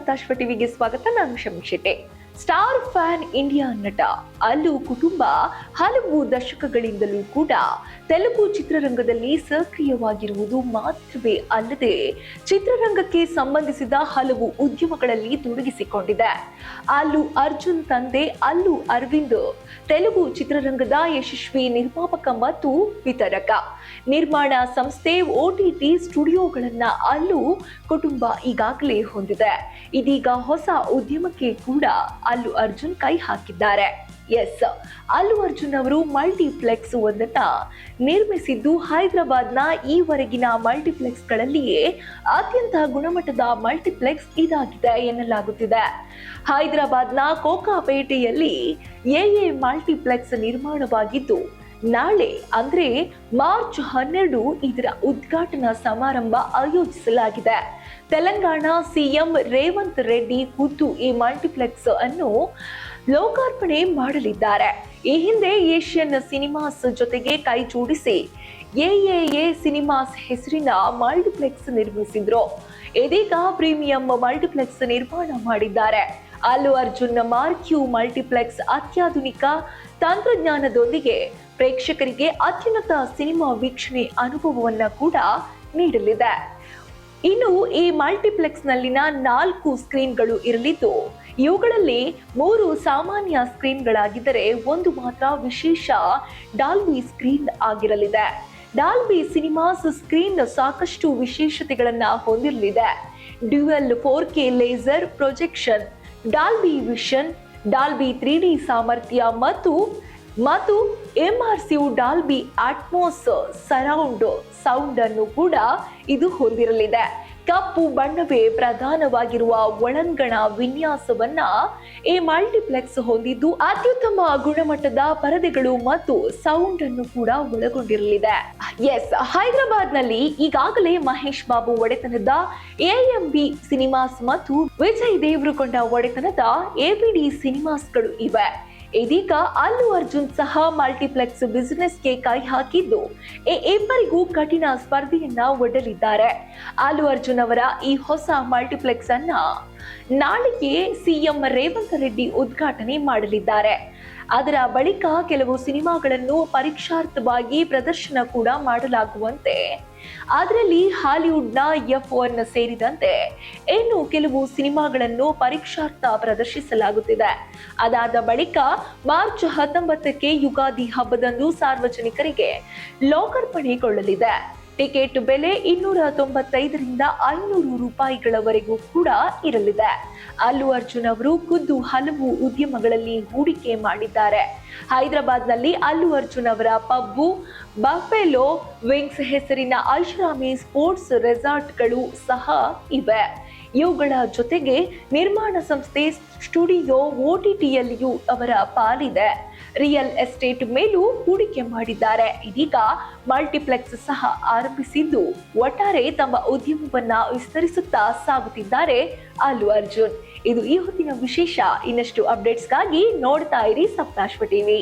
ಸಪ್ತಾಶ್ವ ಟಿವಿಗೆ ಸ್ವಾಗತ. ನಾನು ಶಮಿಶೆಟ್ಟೆ. ಸ್ಟಾರ್ ಫ್ಯಾನ್ ಇಂಡಿಯಾ ನಟ ಅಲ್ಲು ಕುಟುಂಬ ಹಲವು ದಶಕಗಳಿಂದಲೂ ಕೂಡ ತೆಲುಗು ಚಿತ್ರರಂಗದಲ್ಲಿ ಸಕ್ರಿಯವಾಗಿರುವುದು ಮಾತ್ರವೇ ಅಲ್ಲದೆ ಚಿತ್ರರಂಗಕ್ಕೆ ಸಂಬಂಧಿಸಿದ ಹಲವು ಉದ್ಯಮಗಳಲ್ಲಿ ತೊಡಗಿಸಿಕೊಂಡಿದೆ. ಅಲ್ಲು ಅರ್ಜುನ್ ತಂದೆ ಅಲ್ಲು ಅರವಿಂದ್ ತೆಲುಗು ಚಿತ್ರರಂಗದ ಯಶಸ್ವಿ ನಿರ್ಮಾಪಕ ಮತ್ತು ವಿತರಕ. ನಿರ್ಮಾಣ ಸಂಸ್ಥೆ OTT ಸ್ಟುಡಿಯೋಗಳನ್ನ ಅಲ್ಲು ಕುಟುಂಬ ಈಗಾಗಲೇ ಹೊಂದಿದೆ. ಇದೀಗ ಹೊಸ ಉದ್ಯಮಕ್ಕೆ ಕೂಡ ಅಲ್ಲು ಅರ್ಜುನ್ ಕೈ ಹಾಕಿದ್ದಾರೆ. ಎಸ್, ಅಲ್ಲು ಅರ್ಜುನ್ ಅವರು ಮಲ್ಟಿಪ್ಲೆಕ್ಸ್ ಒಂದನ್ನ ನಿರ್ಮಿಸಿದ್ದು ಹೈದರಾಬಾದ್ನ ಈವರೆಗಿನ ಮಲ್ಟಿಪ್ಲೆಕ್ಸ್ಗಳಲ್ಲಿಯೇ ಅತ್ಯಂತ ಗುಣಮಟ್ಟದ ಮಲ್ಟಿಪ್ಲೆಕ್ಸ್ ಇದಾಗಿದೆ ಎನ್ನಲಾಗುತ್ತಿದೆ. ಹೈದರಾಬಾದ್ನ ಕೋಕಾಪೇಟೆಯಲ್ಲಿ AA ಮಲ್ಟಿಪ್ಲೆಕ್ಸ್ ನಿರ್ಮಾಣವಾಗಿದ್ದು ನಾಳೆ ಅಂದ್ರೆ ಮಾರ್ಚ್ 12 ಇದರ ಉದ್ಘಾಟನಾ ಸಮಾರಂಭ ಆಯೋಜಿಸಲಾಗಿದೆ. ತೆಲಂಗಾಣ CM ರೇವಂತ್ ರೆಡ್ಡಿ ಖುದ್ದು ಈ ಮಲ್ಟಿಪ್ಲೆಕ್ಸ್ ಅನ್ನು ಲೋಕಾರ್ಪಣೆ ಮಾಡಲಿದ್ದಾರೆ. ಈ ಹಿಂದೆ ಏಷ್ಯನ್ ಸಿನಿಮಾಸ್ ಜೊತೆಗೆ ಕೈ ಜೋಡಿಸಿ AAA ಸಿನಿಮಾಸ್ ಹೆಸರಿನ ಮಲ್ಟಿಪ್ಲೆಕ್ಸ್ ನಿರ್ಮಿಸಿದ್ರು. ಇದೀಗ ಪ್ರೀಮಿಯಂ ಮಲ್ಟಿಪ್ಲೆಕ್ಸ್ ನಿರ್ಮಾಣ ಮಾಡಿದ್ದಾರೆ. ಅಲ್ಲು ಅರ್ಜುನ್ ಮಾರ್ಕ್ಯೂ ಮಲ್ಟಿಪ್ಲೆಕ್ಸ್ ಅತ್ಯಾಧುನಿಕ ತಂತ್ರಜ್ಞಾನದೊಂದಿಗೆ ಪ್ರೇಕ್ಷಕರಿಗೆ ಅತ್ಯುನ್ನತ ಸಿನಿಮಾ ವೀಕ್ಷಣೆ ಅನುಭವವನ್ನ ಕೂಡ ನೀಡಲಿದೆ. ಇನ್ನು ಈ ಮಲ್ಟಿಪ್ಲೆಕ್ಸ್ ನಲ್ಲಿನ 4 ಸ್ಕ್ರೀನ್ಗಳು ಇರಲಿದ್ದು ಇವುಗಳಲ್ಲಿ 3 ಸಾಮಾನ್ಯ ಸ್ಕ್ರೀನ್ಗಳಾಗಿದ್ದರೆ ಒಂದು ಮಾತ್ರ ವಿಶೇಷ ಡಾಲ್ಬಿ ಸ್ಕ್ರೀನ್ ಆಗಿರಲಿದೆ. ಡಾಲ್ಬಿ ಸಿನಿಮಾಸ್ ಸ್ಕ್ರೀನ್ ಸಾಕಷ್ಟು ವಿಶೇಷತೆಗಳನ್ನ ಹೊಂದಿರಲಿದೆ. Dual 4K laser projection, Dolby vision, Dolby 3D ಸಾಮರ್ಥ್ಯ ಮತ್ತು immersive Dolby Atmos surround sound ಅನ್ನು ಕೂಡ ಇದು ಹೊಂದಿರಲಿದೆ. ಕಪ್ಪು ಬಣ್ಣವೇ ಪ್ರಧಾನವಾಗಿರುವ ಒಳಾಂಗಣ ವಿನ್ಯಾಸವನ್ನ ಈ ಮಲ್ಟಿಪ್ಲೆಕ್ಸ್ ಹೊಂದಿದ್ದು ಅತ್ಯುತ್ತಮ ಗುಣಮಟ್ಟದ ಪರದೆಗಳು ಮತ್ತು ಸೌಂಡ್ ಅನ್ನು ಕೂಡ ಒಳಗೊಂಡಿರಲಿದೆ. ಎಸ್, ಹೈದರಾಬಾದ್ ನಲ್ಲಿ ಈಗಾಗಲೇ ಮಹೇಶ್ ಬಾಬು ಒಡೆತನದ AMB ಸಿನಿಮಾಸ್ ಮತ್ತು ವಿಜಯ್ ದೇವರಕೊಂಡ ಒಡೆತನದ ABD ಸಿನಿಮಾಸ್ಗಳು ಇವೆ. ಇದೀಗ ಅಲ್ಲು ಅರ್ಜುನ್ ಸಹ ಮಲ್ಟಿಪ್ಲೆಕ್ಸ್ ಬಿಸಿನೆಸ್ಗೆ ಕೈ ಹಾಕಿದ್ದು ಈ ಇಬ್ಬರಿಗೂ ಕಠಿಣ ಸ್ಪರ್ಧೆಯನ್ನ ಒಡ್ಡಲಿದ್ದಾರೆ. ಅಲ್ಲು ಅರ್ಜುನ್ ಅವರ ಈ ಹೊಸ ಮಲ್ಟಿಪ್ಲೆಕ್ಸ್ ಅನ್ನ ನಾಳೆಗೆ CM ರೇವಂತ್ ರೆಡ್ಡಿ ಉದ್ಘಾಟನೆ ಮಾಡಲಿದ್ದಾರೆ. ಅದರ ಬಳಿಕ ಕೆಲವು ಸಿನಿಮಾಗಳನ್ನು ಪರೀಕ್ಷಾರ್ಥವಾಗಿ ಪ್ರದರ್ಶನ ಕೂಡ ಮಾಡಲಾಗುವಂತೆ ಅದರಲ್ಲಿ ಹಾಲಿವುಡ್ನ F1 ಸೇರಿದಂತೆ ಇನ್ನು ಕೆಲವು ಸಿನಿಮಾಗಳನ್ನು ಪರೀಕ್ಷಾರ್ಥ ಪ್ರದರ್ಶಿಸಲಾಗುತ್ತಿದೆ. ಅದಾದ ಬಳಿಕ ಮಾರ್ಚ್ 19ಕ್ಕೆ ಯುಗಾದಿ ಹಬ್ಬದಂದು ಸಾರ್ವಜನಿಕರಿಗೆ ಲೋಕಾರ್ಪಣೆಗೊಳ್ಳಲಿದೆ. ಟಿಕೆಟ್ ಬೆಲೆ 295ರಿಂದ 500 ರೂಪಾಯಿಗಳವರೆಗೂ ಕೂಡ ಇರಲಿದೆ. ಅಲ್ಲು ಅರ್ಜುನ್ ಅವರು ಖುದ್ದು ಹಲವು ಉದ್ಯಮಗಳಲ್ಲಿ ಹೂಡಿಕೆ ಮಾಡಿದ್ದಾರೆ. ಹೈದರಾಬಾದ್ನಲ್ಲಿ ಅಲ್ಲು ಅರ್ಜುನ್ ಅವರ ಪಬ್ಬು ಬಫೆಲೋ ವಿಂಗ್ಸ್ ಹೆಸರಿನ ಐಷಾರಾಮಿ ಸ್ಪೋರ್ಟ್ಸ್ ರೆಸಾರ್ಟ್ಗಳು ಸಹ ಇವೆ. ಇವುಗಳ ಜೊತೆಗೆ ನಿರ್ಮಾಣ ಸಂಸ್ಥೆ ಸ್ಟುಡಿಯೋ OTTಯಲ್ಲಿಯೂ ಅವರ ಪಾಲಿದೆ. ರಿಯಲ್ ಎಸ್ಟೇಟ್ ಮೇಲೂ ಹೂಡಿಕೆ ಮಾಡಿದ್ದಾರೆ. ಇದೀಗ ಮಲ್ಟಿಪ್ಲೆಕ್ಸ್ ಸಹ ಆರಂಭಿಸಿದ್ದು ಒಟ್ಟಾರೆ ತಮ್ಮ ಉದ್ಯಮವನ್ನ ವಿಸ್ತರಿಸುತ್ತಾ ಸಾಗುತ್ತಿದ್ದಾರೆ ಅಲ್ಲು ಅರ್ಜುನ್. ಇದು ಈ ಹೊತ್ತಿನ ವಿಶೇಷ. ಇನ್ನಷ್ಟು ಅಪ್ಡೇಟ್ಸ್ಗಾಗಿ ನೋಡ್ತಾ ಇರಿ ಸಪ್ತಾಶ್ವ ಟಿವಿ.